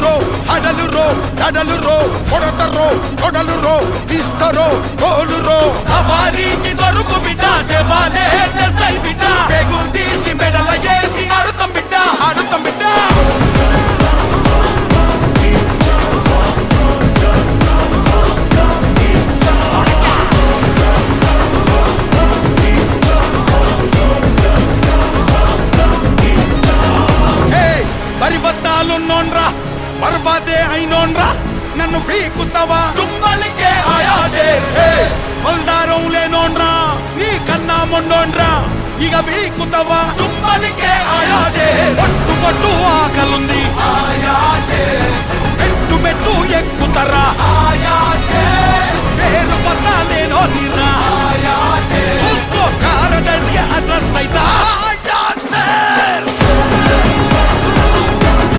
రో హడలు రో దడలు రో కొడతరో కొడలు రో ఇస్తరో గోలు రో సవారీకి దొరుకు బిడ్డ సేవాలే స్టైల్ బిడ్డ పేగులు తీసి మెడల వేసి ఆడుతాం బిడ్డ ఆడుతాం బిడ్డ బరిబత్తాలున్నోన్రా బర్బాదే అయినోన్రా నన్ను పీకుతావా చుమ్మలికే ఆయాజే మొల్దారం లేనోన్రా నీ కన్నా మొండోన్రా ఇక పీకుతావా చుమ్మలికే ఆయాజే పట్టు పట్టు ఆకలుంది